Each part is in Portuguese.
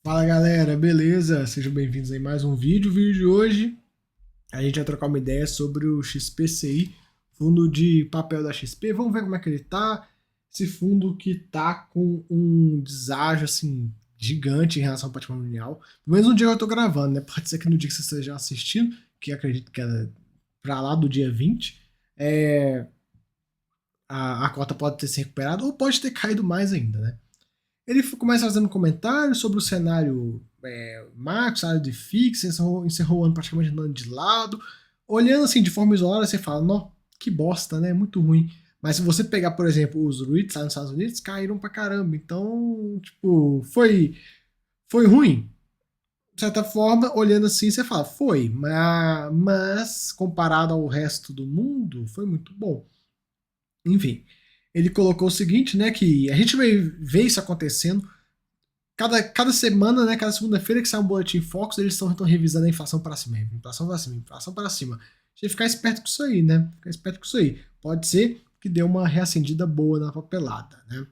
Fala galera, beleza? Sejam bem-vindos a mais um vídeo. O vídeo de hoje a gente vai trocar uma ideia sobre o XPCI, fundo de papel da XP. Vamos ver como é que ele tá. Esse fundo que tá com um deságio assim gigante em relação ao patrimonial. Pelo menos no dia que eu tô gravando, né? Pode ser que no dia que você esteja assistindo, que acredito que é pra lá do dia 20, a cota pode ter se recuperado ou pode ter caído mais ainda, né? Ele começa fazendo um comentário sobre o cenário macro, cenário de FIX, encerrou o ano praticamente andando de lado. Olhando assim de forma isolada, você fala, não, que bosta, né? Muito ruim. Mas se você pegar, por exemplo, os REITs lá nos Estados Unidos, caíram pra caramba. Então, tipo, foi ruim. De certa forma, olhando assim, você fala, foi. Mas comparado ao resto do mundo, foi muito bom. Enfim, ele colocou o seguinte, né, que a gente vai ver isso acontecendo cada semana, né, cada segunda-feira que sai um boletim Focus, eles estão revisando a inflação para cima, inflação para cima, inflação para cima. A gente tem que ficar esperto com isso aí, né? Ficar esperto com isso aí. Pode ser que dê uma reacendida boa na papelada, né?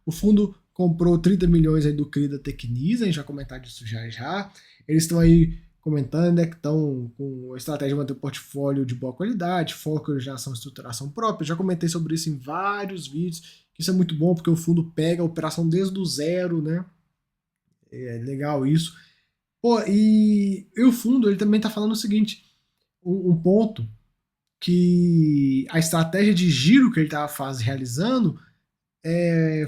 O fundo comprou 30 milhões aí do CRI da Tecnisa, a gente vai comentar disso já já. Eles estão aí comentando, né, que estão com a estratégia de manter o portfólio de boa qualidade, foco em geração e estruturação própria. Já comentei sobre isso em vários vídeos. Isso é muito bom porque o fundo pega a operação desde o zero, né? É legal isso. Pô, e o fundo ele também está falando o seguinte: um ponto que a estratégia de giro que ele estava realizando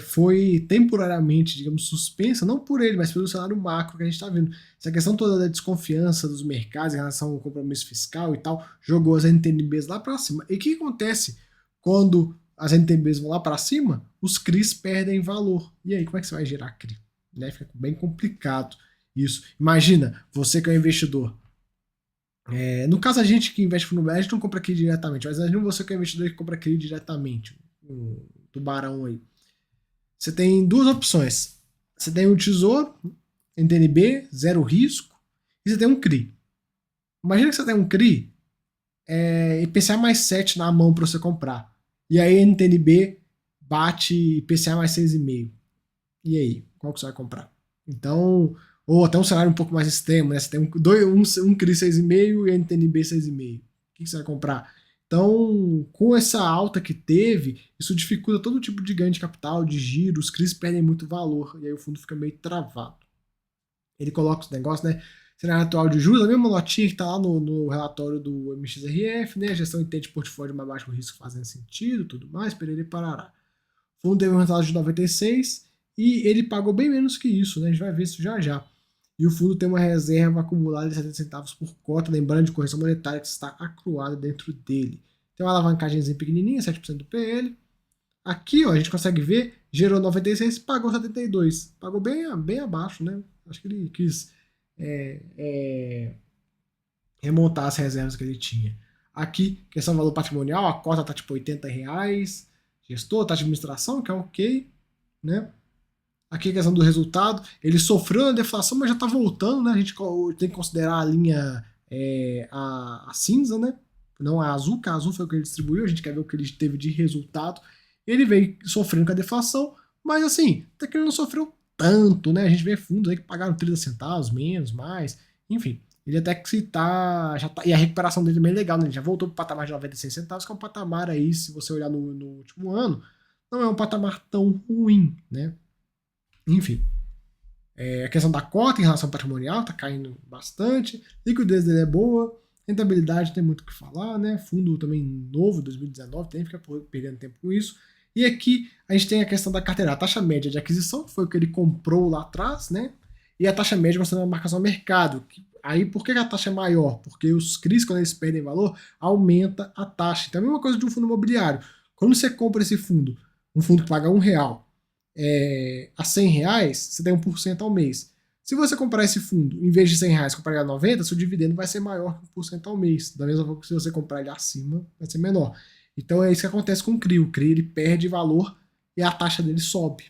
foi temporariamente, digamos, suspensa, não por ele, mas pelo cenário macro que a gente está vendo. Essa questão toda da desconfiança dos mercados em relação ao compromisso fiscal e tal, jogou as NTNBs lá para cima. E o que acontece quando as NTNBs vão lá para cima? Os CRIs perdem valor. E aí, como é que você vai gerar CRI? Né? Fica bem complicado isso. Imagina, você que é um investidor. No caso, a gente que investe no a gente não compra CRI diretamente, mas imagina você que é um investidor que compra CRI diretamente. Um tubarão aí. Você tem duas opções. Você tem um tesouro, NTNB, zero risco, e você tem um CRI. Imagina que você tem um CRI IPCA mais 7 na mão para você comprar. E aí NTNB bate IPCA mais 6,5. E aí, qual que você vai comprar? Então, ou até um cenário um pouco mais extremo, né? Você tem um CRI 6,5 e NTNB 6,5. O que você vai comprar? Então, com essa alta que teve, isso dificulta todo tipo de ganho de capital, de giro, os CRIs perdem muito valor, e aí o fundo fica meio travado. Ele coloca os negócios, né? Cenário atual de juros, a mesma notinha que está lá no relatório do MXRF, né? A gestão entende portfólio mais baixo risco fazendo sentido, tudo mais, perere parará. O fundo teve um resultado de 96 e ele pagou bem menos que isso, né? A gente vai ver isso já já. E o fundo tem uma reserva acumulada de 70 centavos por cota, lembrando de correção monetária que está acruada dentro dele. Tem uma alavancagemzinha pequenininha, 7% do PL. Aqui, ó, a gente consegue ver, gerou 96, pagou 72. Pagou bem abaixo, né? Acho que ele quis é, é, remontar as reservas que ele tinha. Aqui, questão do valor patrimonial, a cota tá tipo R$ 80. Gestor, taxa de administração, que é ok, né? Aqui a questão do resultado, ele sofreu na deflação, mas já está voltando, né? A gente tem que considerar a linha a cinza, né? Não a azul, que a azul foi o que ele distribuiu, a gente quer ver o que ele teve de resultado. Ele veio sofrendo com a deflação, mas assim, até que ele não sofreu tanto, né? A gente vê fundos aí que pagaram 30 centavos, menos, mais, enfim. Ele até que se tá, já tá. E a recuperação dele é bem legal, né? Ele já voltou para o patamar de 96 centavos, que é um patamar aí, se você olhar no último ano, não é um patamar tão ruim, né? Enfim, a questão da cota em relação ao patrimonial está caindo bastante, liquidez dele é boa, rentabilidade tem muito o que falar, né? Fundo também novo, 2019, tem que ficar perdendo tempo com isso. E aqui a gente tem a questão da carteira, a taxa média de aquisição, que foi o que ele comprou lá atrás, né? E a taxa média considerando a marcação ao mercado. Aí por que a taxa é maior? Porque os CRIs, quando eles perdem valor, aumenta a taxa. Então é a mesma coisa de um fundo imobiliário. Quando você compra esse fundo, um fundo que paga R$ 1, a R$ 100, você tem 1% ao mês. Se você comprar esse fundo, em vez de R$ 100 comprar 90, seu dividendo vai ser maior que 1% ao mês. Da mesma forma que se você comprar ele acima, vai ser menor. Então é isso que acontece com o CRI. O CRI ele perde valor e a taxa dele sobe.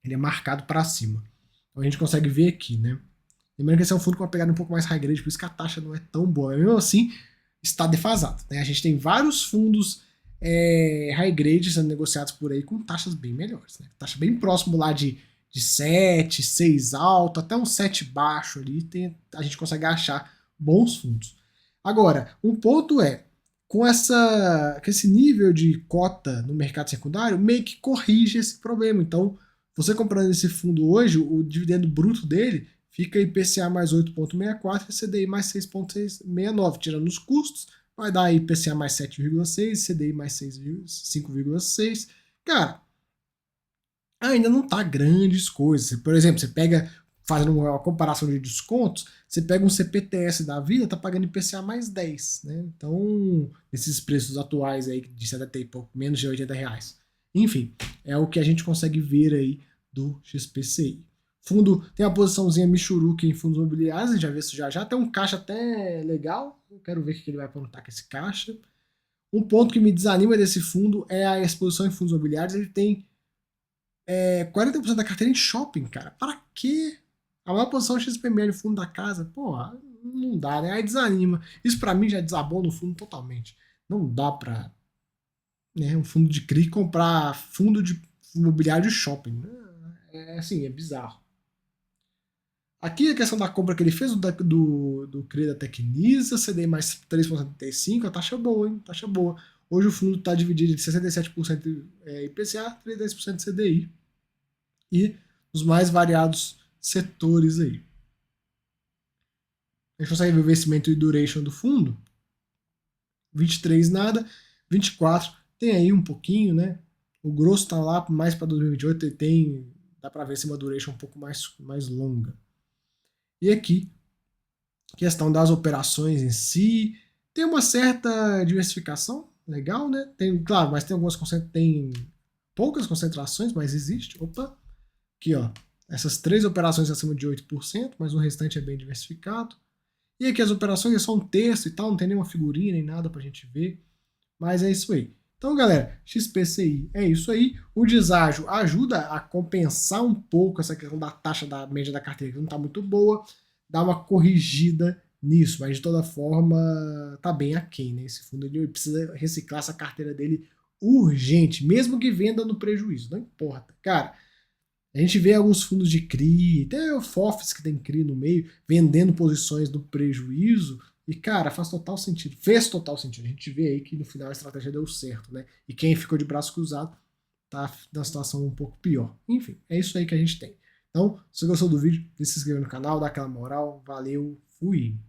Ele é marcado para cima. Então a gente consegue ver aqui, né? Lembrando que esse é um fundo com uma pegada um pouco mais high grade, por isso que a taxa não é tão boa. Mas mesmo assim, está defasado. Né? A gente tem vários fundos high grade sendo negociados por aí com taxas bem melhores. Né? Taxa bem próximo lá de de 7, 6 alto, até um 7 baixo ali, a gente consegue achar bons fundos. Agora, um ponto é, com esse nível de cota no mercado secundário, meio que corrige esse problema. Então, você comprando esse fundo hoje, o dividendo bruto dele fica IPCA mais 8,64 e CDI mais 6,69, tirando os custos, vai dar IPCA mais 7,6, CDI mais 5,6. Cara, ainda não tá grandes coisas. Por exemplo, você pega, fazendo uma comparação de descontos, você pega um CPTS da vida, tá pagando IPCA mais 10, né? Então, esses preços atuais aí de 70 e pouco, menos de R$ 80. Enfim, é o que a gente consegue ver aí do XPCI. Fundo tem uma posiçãozinha Michuruca em fundos imobiliários, a gente já vê isso já. Tem um caixa até legal, eu quero ver o que ele vai aprontar com esse caixa. Um ponto que me desanima desse fundo é a exposição em fundos imobiliários. Ele tem 40% da carteira em shopping, cara. Para quê? A maior posição XPML no fundo da casa, porra, não dá, né? Aí desanima. Isso para mim já desabou no fundo totalmente. Não dá pra, né, um fundo de CRI comprar fundo de imobiliário de shopping. É assim, é bizarro. Aqui a questão da compra que ele fez do CRI da Tecnisa, CDI mais 3,75, a taxa boa, hein? Taxa boa. Hoje o fundo está dividido de 67% IPCA, 32% CDI. E os mais variados setores aí. A gente consegue ver o vencimento e duration do fundo. 23 nada, 24 tem aí um pouquinho, né? O grosso está lá mais para 2028 e dá para ver se uma duration um pouco mais longa. E aqui, questão das operações em si, tem uma certa diversificação, legal, né? Tem, claro, mas tem poucas concentrações, mas existe. Opa, aqui ó, essas 3 operações acima de 8%, mas o restante é bem diversificado. E aqui as operações é só um texto e tal, não tem nenhuma figurinha nem nada pra gente ver. Mas é isso aí. Então, galera, XPCI é isso aí. O deságio ajuda a compensar um pouco essa questão da taxa da média da carteira, que não está muito boa, dá uma corrigida nisso, mas de toda forma tá bem aquém, né? Esse fundo ele precisa reciclar essa carteira dele urgente, mesmo que venda no prejuízo, não importa. Cara, a gente vê alguns fundos de CRI, até o FOFs que tem CRI no meio, vendendo posições no prejuízo, e cara, faz total sentido. Fez total sentido. A gente vê aí que no final a estratégia deu certo, né? E quem ficou de braço cruzado tá numa situação um pouco pior. Enfim, é isso aí que a gente tem. Então, se você gostou do vídeo, se inscreva no canal, dá aquela moral. Valeu, fui!